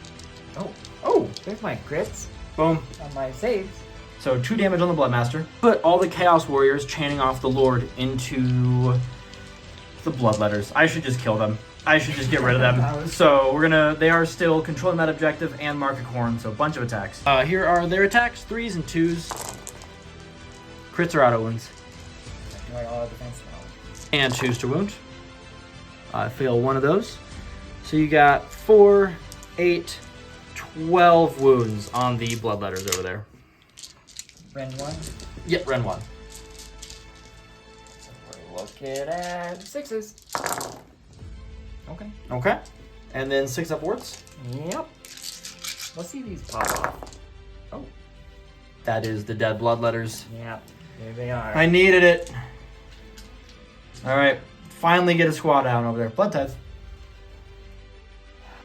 Oh! There's my crits Boom. on my saves. So 2 damage on the Blood Master. Put all the Chaos Warriors chanting off the Lord into the Bloodletters. I should just kill them. I should just get rid of them. So they are still controlling that objective and mark a Khorne, so a bunch of attacks. Here are their attacks, 3s and 2s. Crits are auto wounds. Ignore all defense now. And 2s to wound. Fail 1 of those. So you got 4, 8, 12 wounds on the Bloodletters over there. Rend 1. Yep, Ren 1. So we're looking at 6s. Okay. Okay. And then 6 upwards. Yep. Let's see these pop off. Oh. That is the dead Bloodletters. Yep. There they are. I needed it. Alright. Finally get a squad down over there. Blood Tithe.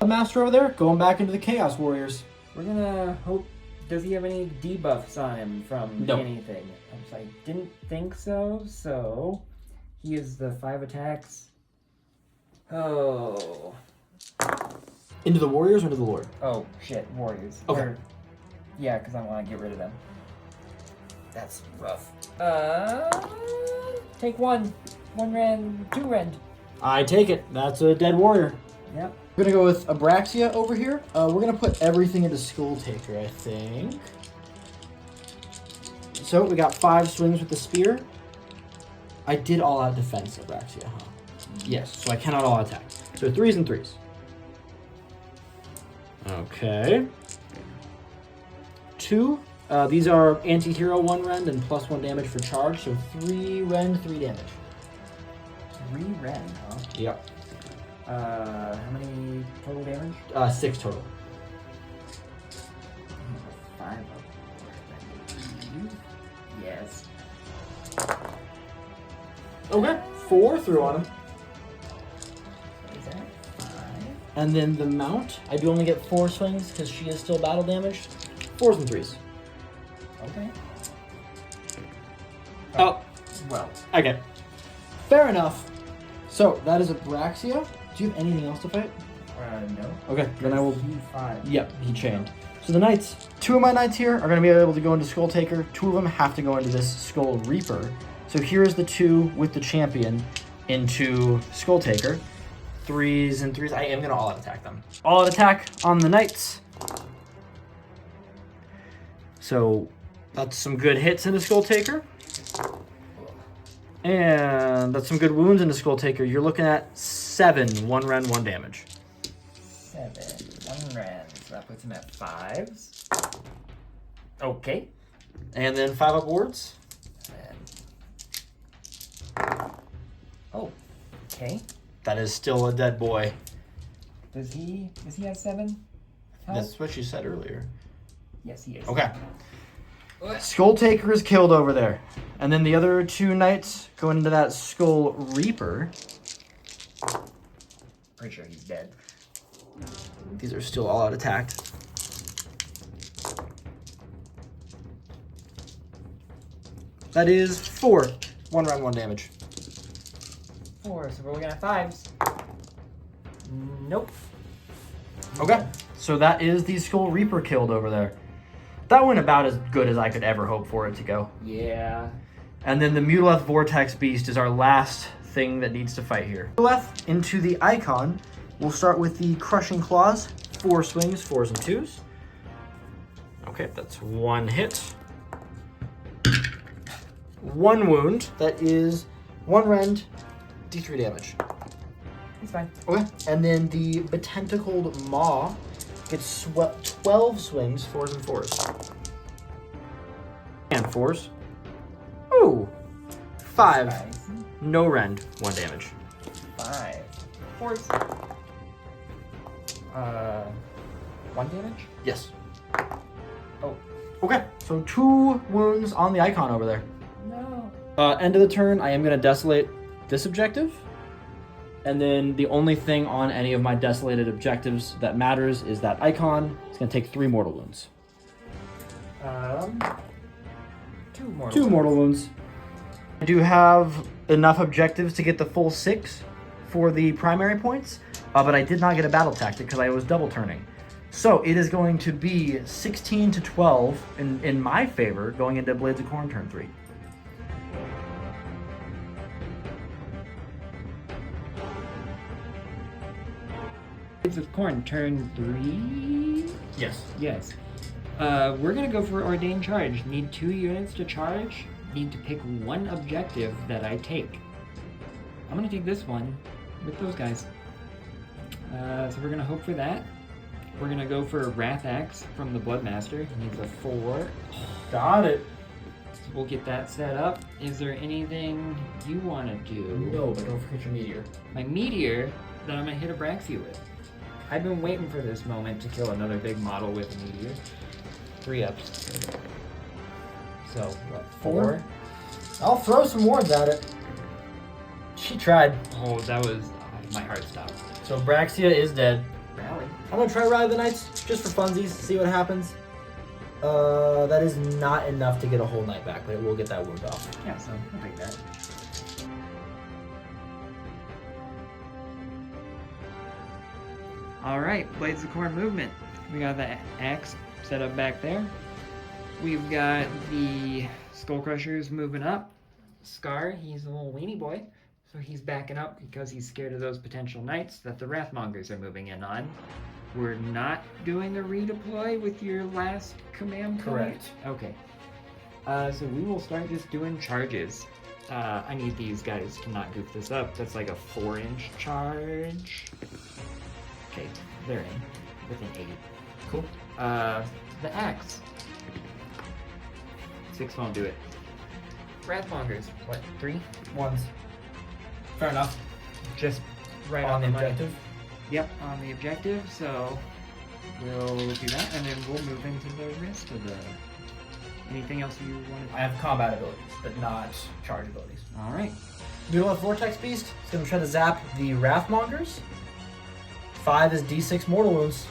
Master over there, going back into the Chaos Warriors. We're gonna hope. Does he have any debuffs on him from No. anything? I didn't think so. So he is the 5 attacks. Oh. Into the Warriors or into the Lord? Oh shit, warriors. Okay. Yeah, because I want to get rid of them. That's rough. Take 1. 1 rend, 2 rend. I take it. That's a dead warrior. Yep. We're gonna go with Abraxia over here. We're gonna put everything into Skull Taker, I think. So we got 5 swings with the spear. I did all out defense, Abraxia, huh? Yes, so I cannot all attack. So 3s and 3s. Okay. 2. These are anti-hero 1 rend and +1 damage for charge, so 3 rend, 3 damage. 3 rend, huh? Yep. How many total damage? 6 total. 5 of yes. Okay. 4 through on him. What is that? 5. And then the mount, I do only get 4 swings because she is still battle damaged. 4s and 3s. Okay. Oh, Well. okay. Fair enough. So that is Abraxia. Do you have anything else to fight? No. Okay, then I will. He 5. Yep, he chained. So the knights. 2 of my knights here are going to be able to go into Skull Taker. 2 of them have to go into this Skull Reaper. So here's the 2 with the champion into Skull Taker. 3s and 3s. I am going to all-out attack them. All-out attack on the knights. So that's some good hits into Skull Taker. And that's some good wounds into Skull Taker. You're looking at 7, 1 rend, 1 damage. 7. 1 rend. So that puts him at 5s. Okay. And then 5 upwards. Oh. Okay. That is still a dead boy. Does he have 7? That's what you said earlier. Yes, he is. Okay. Skull Taker is killed over there. And then the other 2 knights go into that Skull Reaper. Pretty sure he's dead. These are still all out attacked. That is 4. 1 round, 1 damage. 4, so we're looking at 5s. Nope. Okay. So that is the Skull Reaper killed over there. That went about as good as I could ever hope for it to go. Yeah. And then the Mutaleth Vortex Beast is our last thing that needs to fight here. Mutaleth into the Icon. We'll start with the Crushing Claws. 4 swings, 4s and 2s. Okay, that's 1 hit. 1 wound. That is 1 rend, D3 damage. It's fine. Okay. And then the betentacled maw gets 12 swings, 4s and 4s. And 4s. Ooh. 5. Nice. No rend. 1 damage. 5. Force. 1 damage? Yes. Oh. Okay. So 2 wounds on the icon over there. No. End of the turn, I am going to desolate this objective. And then the only thing on any of my desolated objectives that matters is that icon. It's going to take 3 mortal wounds. 2 mortal. 2 mortal wounds. I do have enough objectives to get the full 6 for the primary points, but I did not get a battle tactic because I was double turning. So it is going to be 16 to 12 in my favor going into Blades of Khorne turn 3. Blades of Khorne, turn 3? Yes. Yes. We're gonna go for Ordained Charge. Need 2 units to charge. Need to pick 1 objective that I take. I'm gonna take this one with those guys. So we're gonna hope for that. We're gonna go for Wrath Axe from the Bloodmaster. He needs a 4. Got it. So we'll get that set up. Is there anything you wanna do? No, but don't forget your meteor. My meteor that I'm gonna hit Abraxia with. I've been waiting for this moment to kill another big model with a meteor. 3 ups. So, what, 4? I'll throw some wards at it. She tried. Oh, that was... my heart stopped. So Braxia is dead. Rally. I'm gonna try Ride of the Knights just for funsies, see what happens. That is not enough to get a whole knight back, but it will get that wound off. Yeah, so I'll take that. Alright, Blades of Khorne movement. We got the axe set up back there. We've got the Skull Crushers moving up. Scar, he's a little weenie boy, so he's backing up because he's scared of those potential knights that the Wrathmongers are moving in on. We're not doing a redeploy with your last command point? Correct. Okay. So we will start just doing charges. I need these guys to not goof this up. That's like a 4-inch charge. Okay, they're in. Within 8. Cool. The axe. 6 won't do it. Wrathmongers. What, 3? Ones. Fair enough. Just right On the money. objective. Yep, on the objective, so we'll do that, and then we'll move into the rest of the... Anything else you want to... I have combat abilities, but not charge abilities. Alright. Noodle of Vortex Beast. It's gonna try to zap the Wrathmongers. 5 is D6 mortal wounds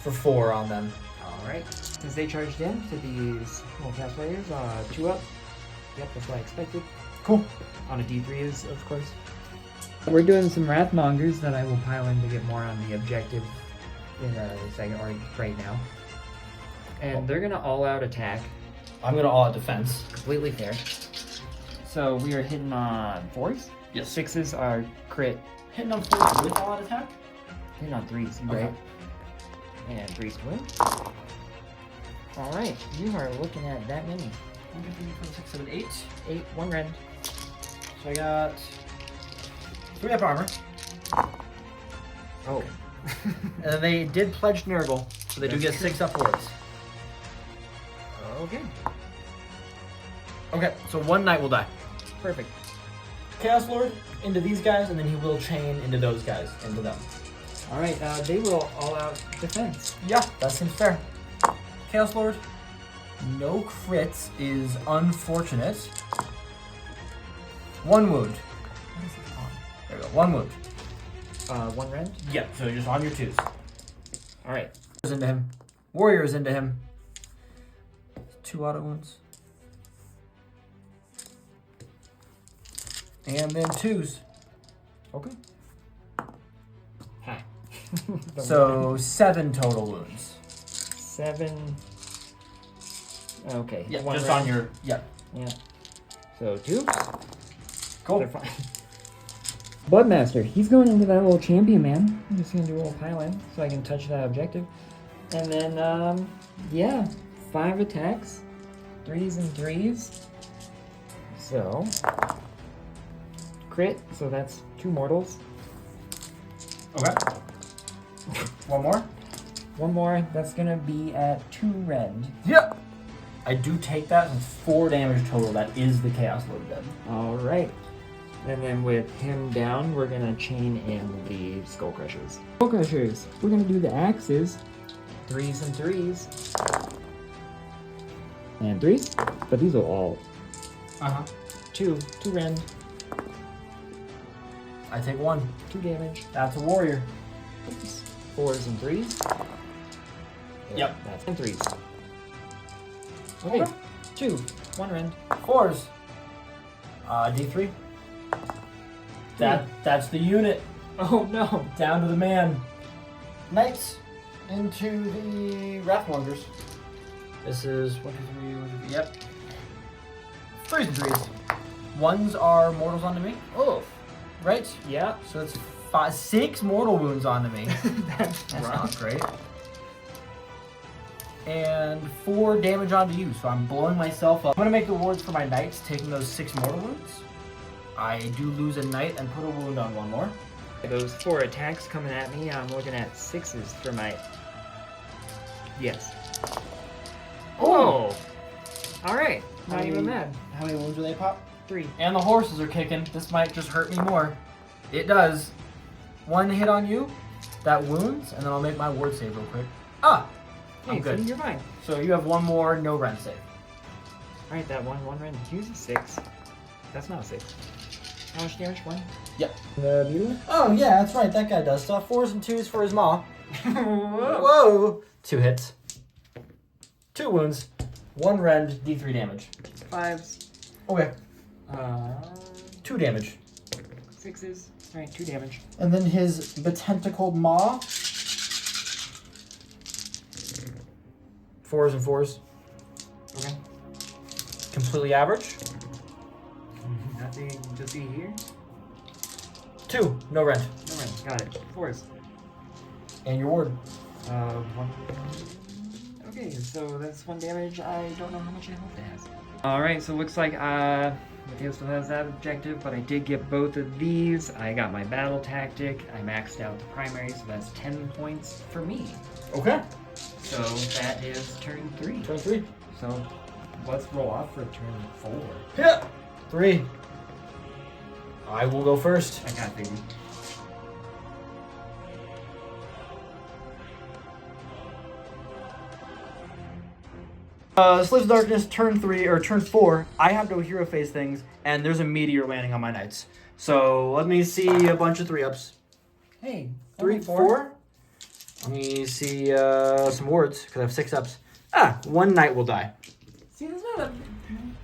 for 4 on them. Alright. Since they charged in to these multi-cast players, 2 up. Yep, that's what I expected. Cool. On a D3 is, of course. We're doing some Wrathmongers that I will pile in to get more on the objective in a second, or right now. And they're gonna all-out attack. I'm gonna all out defense. Completely fair. So we are hitting on 4s. Yes. 6s are crit. Hitting on 4 with all out attack. Hitting on 3s, Okay. right? And 3s to win. Alright, you are looking at that many. 1, 2, 3, 4, 6, 7, 8. 8, 1 rend. So I got 3 up armor. Oh. And then they did pledge Nurgle, so they do get 6 up wards. Okay. Okay, so 1 knight will die. Perfect. Chaos Lord into these guys, and then he will chain into those guys, into them. Alright, they will all-out defense. Yeah, that seems fair. Chaos Lord, no crits is unfortunate. 1 wound. What is it on? There we go, 1 wound. 1 rend? Yeah, so just on your 2s. Alright. Into him. Warriors into him. 2 auto wounds. And then 2s. Okay. Ha. So 7 total wounds. 7. Okay. Yeah, 1 just rend. on your. Yeah. Yeah. So 2. Cool. They're fine. Bloodmaster, he's going into that little champion, man. I'm just gonna do a little pile in so I can touch that objective. And then, yeah, 5 attacks, 3s and 3s. So, crit, so that's 2 mortals. Okay. One more. One more. That's gonna be at 2 red. Yep. I do take that, and 4 damage total. That is the Chaos Lord dead. All right. And then with him down, we're gonna chain in the Skull Crushers. Skull Crushers. We're gonna do the axes. 3s and 3s. And 3s. But these are all Uh-huh. 2 rend, I take 1. 2 damage. That's a warrior. 4s and 3s. Yep. That's and 3s. Okay. 2. 1 rend. 4s. D3. That's the unit. Oh no. Down to the man. Knights into the Wrathmongers. This is 1, 2, 3, 1, 2, 3. Yep. 3s and 3s. 1s are mortals onto me. Oh. Right? Yeah. So it's 6 mortal wounds onto me. That's not great. And 4 damage onto you, so I'm blowing myself up. I'm gonna make the wards for my knights, taking those 6 mortal wounds. I do lose a knight and put a wound on 1 more. Those 4 attacks coming at me, I'm looking at 6s for my... Yes. Oh! Alright, not even mad. How many wounds do they pop? 3. And the horses are kicking. This might just hurt me more. It does. 1 hit on you, that wounds, and then I'll make my ward save real quick. Ah! I'm Hey, good. see, you're fine. So you have 1 more no rend save. Alright, that one rend. Use a 6. That's not a 6. How much damage? 1? Yep. The Bugler? Oh, yeah, that's right. That guy does stuff. 4s and 2s for his maw. Whoa! Whoa! 2 hits. 2 wounds. 1 rend, D3 damage. 5s. Okay. 2 2 damage. 6s. Alright, 2 damage. And then his betentacled maw. 4s and 4s. Okay. Completely average. Nothing to see here. 2, no rend. No rend. Got it. 4s. And your ward. 1. Okay, so that's 1 damage. I don't know how much health it has. Alright, so it looks like Mateo still has that objective, but I did get both of these. I got my battle tactic. I maxed out the primary, so that's 10 points for me. Okay. So that is turn 3. Turn 3. So let's roll off for turn 4. Yeah. 3. I will go first. I got figured. Slaves of Darkness, turn 3, or turn 4, I have no hero phase things, and there's a meteor landing on my knights. So let me see a bunch of 3-ups. Hey, 3, 4. Let me see some wards, because I have 6 ups. 1 knight will die. See, that's not a...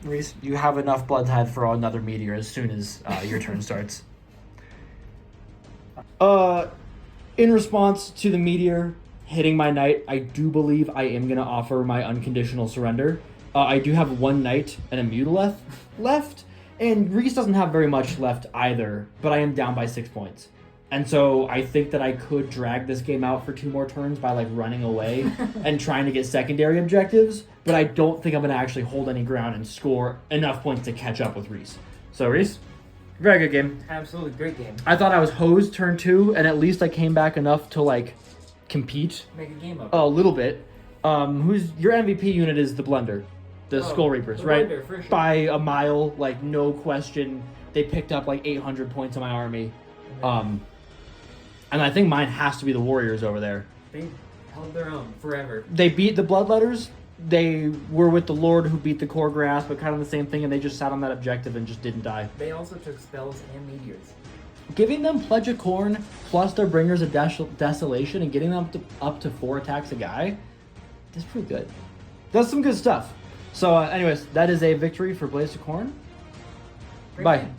Reece, you have enough blood tithe for another meteor as soon as your turn starts. In response to the meteor hitting my knight, I do believe I am going to offer my unconditional surrender. I do have 1 knight and a mutileth left, and Reece doesn't have very much left either, but I am down by 6 points. And so I think that I could drag this game out for 2 more turns by like running away and trying to get secondary objectives, but I don't think I'm going to actually hold any ground and score enough points to catch up with Reece. So Reece, very good game. Absolutely great game. I thought I was hosed turn 2, and at least I came back enough to like compete Make a game up. a little bit. Who's your MVP unit is the Blender, the Skull Reapers, the right? Blender, for sure. By a mile, like no question. They picked up like 800 points on my army. And I think mine has to be the Warriors over there. They held their own forever. They beat the Bloodletters. They were with the Lord who beat the Core Grass, but kind of the same thing, and they just sat on that objective and just didn't die. They also took spells and meteors. Giving them Pledge of Khorne plus their Bringers of Desolation and getting them up to 4 attacks a guy, that's pretty good. That's some good stuff. So anyways, that is a victory for Blaze of Khorne. Great Bye. game.